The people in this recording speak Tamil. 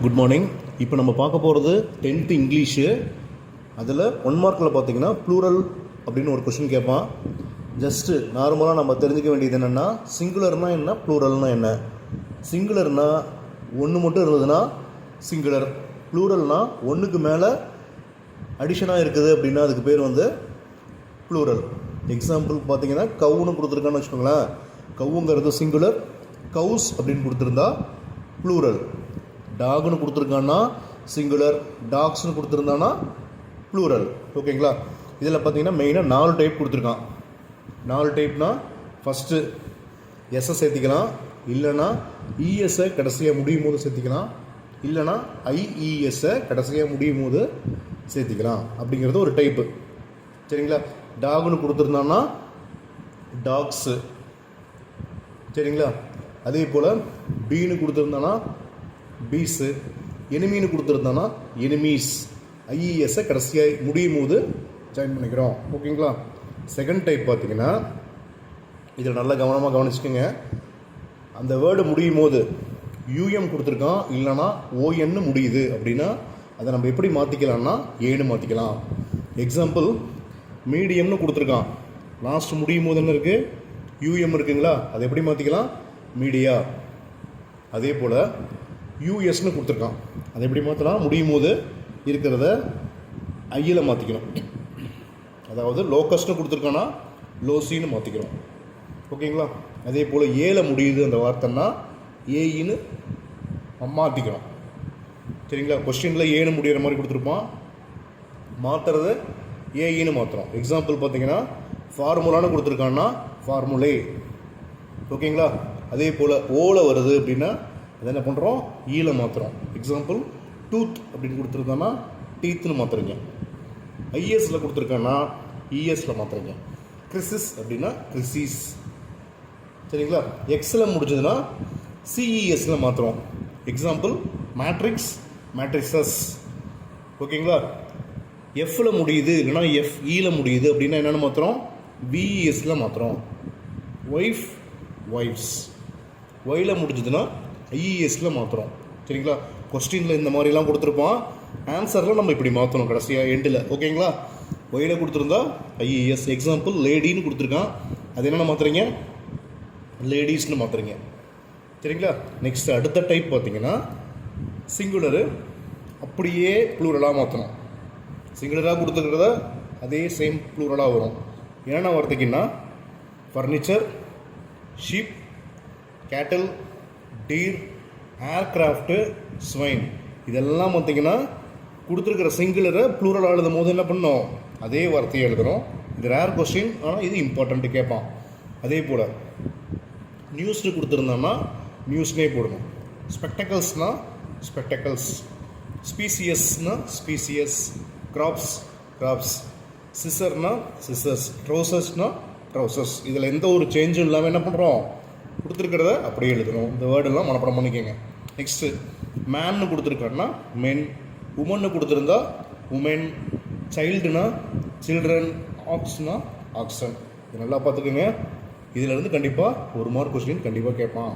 Good morning. இப்போ நம்ம பார்க்க போகிறது 10th இங்கிலீஷு. அதில் 1 மார்க்கில் பார்த்தீங்கன்னா ப்ளூரல் அப்படின்னு ஒரு கொஷின் கேட்பான். ஜஸ்ட்டு நார்மலாக நம்ம தெரிஞ்சுக்க வேண்டியது என்னென்னா, சிங்குலர்னால் என்ன, ப்ளூரல்னால் என்ன. சிங்குலர்னால் ஒன்று மட்டும் இருந்ததுன்னா சிங்குலர், ப்ளூரல்னால் ஒன்றுக்கு மேலே அடிஷனாக இருக்குது அப்படின்னா அதுக்கு பேர் வந்து ப்ளூரல். எக்ஸாம்பிள் பார்த்தீங்கன்னா கவுன்னு கொடுத்துருக்கான்னு வச்சுக்கோங்களேன். கவுங்கிறது சிங்குலர், கவுஸ் அப்படின்னு கொடுத்துருந்தா ப்ளூரல். டாக்னு கொடுத்துருக்கான்னா சிங்குலர், டாக்ஸ்னு கொடுத்துருந்தானா ப்ளூரல். ஓகேங்களா? இதில் பார்த்தீங்கன்னா மெயினாக 4 டைப் கொடுத்துருக்கான். 4 டைப்னா ஃபஸ்ட்டு எஸ்ஸை சேர்த்திக்கலாம், இல்லைனா இஎஸ்ஸை கடைசியாக முடியும் போது சேர்த்திக்கலாம், இல்லைனா ஐஇஎஸ்ஸை கடைசியாக முடியும் போது சேர்த்திக்கலாம். அப்படிங்கிறது ஒரு டைப்பு. சரிங்களா? டாக்னு கொடுத்துருந்தான்னா டாக்ஸு. சரிங்களா? அதே போல் பீனு கொடுத்துருந்தானா பீஸு, எனிமின்னு கொடுத்துருந்தானா எனிமீஸ். ஐஇஎஸ்ஸை கடைசியாக முடியும் போது ஜாயின் பண்ணிக்கிறோம். ஓகேங்களா? செகண்ட் டைப் பார்த்தீங்கன்னா இதில் நல்லா கவனமாக கவனிச்சுக்கோங்க. அந்த வேர்டு முடியும் போது யூஎம் கொடுத்துருக்கான், இல்லைனா ஓஎன்னு முடியுது அப்படின்னா அதை நம்ம எப்படி மாற்றிக்கலாம்னா ஏன்னு மாற்றிக்கலாம். எக்ஸாம்பிள் மீடியம்னு கொடுத்துருக்கான், லாஸ்ட் முடியும் போது என்ன இருக்குது, யூஎம் இருக்குங்களா, அதை எப்படி மாற்றிக்கலாம், மீடியா. அதே போல் யூஎஸ்ன்னு கொடுத்துருக்கான், அதை எப்படி மாற்றலாம், முடியும் போது இருக்கிறத ஐயில் மாற்றிக்கணும். அதாவது லோக்கஸ்ட்னு கொடுத்துருக்கான்னா லோசின்னு மாற்றிக்கிறோம். ஓகேங்களா? அதே போல் ஏல முடியுது அந்த வார்த்தைன்னா ஏயின்னு மாற்றிக்கிறோம். சரிங்களா? கொஸ்டினில் ஏன்னு முடிகிற மாதிரி கொடுத்துருப்பான், மாற்றுறது ஏயின்னு மாற்றுறோம். எக்ஸாம்பிள் பார்த்தீங்கன்னா ஃபார்முலான்னு கொடுத்துருக்கான்னா ஃபார்முலே. ஓகேங்களா? அதே போல் ஓல வருது அப்படின்னா அதை என்ன பண்ணுறோம், ஈல மாற்றுறோம். எக்ஸாம்பிள் டூத் அப்படின்னு கொடுத்துருக்கான்னா டீத்துன்னு மாற்றுறீங்க. ஐஎஸில் கொடுத்துருக்கான்னா இஎஸில் மாற்றுறீங்க. கிறிசிஸ் அப்படின்னா கிறிசிஸ். சரிங்களா? எக்ஸில் முடிஞ்சதுன்னா சிஇஎஸில் மாற்றுறோம். Example matrix, matrices. ஓகேங்களா? எஃப்பில் முடியுது இல்லைனா எஃப்இயில் முடியுது அப்படின்னா என்னென்னு மாற்றுறோம், விஇஎஸில் மாற்றுறோம். Wife, wives. ஒயில் முடிஞ்சதுன்னா ஐஇஎஸில் மாற்றுறோம். சரிங்களா? கொஸ்டினில் இந்த மாதிரிலாம் கொடுத்துருப்பான், ஆன்சரில் நம்ம இப்படி மாற்றணும் கடைசியாக எண்டில். ஓகேங்களா? ஒயில் கொடுத்துருந்தா ஐஇஎஸ். எக்ஸாம்பிள் லேடின்னு கொடுத்துருக்கான், அது என்னென்ன மாற்றுறீங்க, லேடிஸ்னு மாற்றுறீங்க. சரிங்களா? நெக்ஸ்ட் அடுத்த டைப் பார்த்தீங்கன்னா சிங்குலரு அப்படியே ப்ளூரலாக மாற்றணும். சிங்குலராக கொடுத்துருக்கிறத அதே சேம் ப்ளூரலாக வரும். என்னென்ன வார்த்தைக்குன்னா ஃபர்னிச்சர், ஷீப், கேட்டில், டீர், ஏர்க்ராஃப்ட்டு, ஸ்வைன். இதெல்லாம் பார்த்தீங்கன்னா கொடுத்துருக்கிற சிங்குலரை ப்ளூரலாக எழுதும் போது என்ன பண்ணோம், அதே வார்த்தையை எழுதுகிறோம். இது ரேர் கொஸ்டின், ஆனால் இது இம்பார்ட்டண்ட்டு கேட்பான். அதே போல் நியூஸ்னு கொடுத்துருந்தோம்னா நியூஸ்னே போடணும். ஸ்பெக்டக்கல்ஸ்னால் ஸ்பெக்டக்கல்ஸ், ஸ்பீசியஸ்னால் ஸ்பீசியஸ், கிராப்ஸ், கிராப்ஸ், சிசர்னால் சிசர்ஸ், ட்ரௌசர்ஸ்னால் ட்ரௌசர்ஸ். இதில் எந்த ஒரு சேஞ்சும் இல்லாமல் என்ன பண்ணுறோம், கொடுத்துருக்கிறத அப்படியே எழுதணும். இந்த வேர்டெல்லாம் மனப்பாடம் பண்ணிக்கோங்க. நெக்ஸ்ட்டு மேன்னு கொடுத்துருக்காருன்னா மென், உமன்னு கொடுத்துருந்தா உமென், சைல்டுனா சில்ட்ரன், ஆக்ஸ்னா ஆக்சன். இது நல்லா பார்த்துக்கோங்க. இதிலேருந்து கண்டிப்பாக 1 மார்க் கொஸ்டின் கண்டிப்பாக கேட்பான்.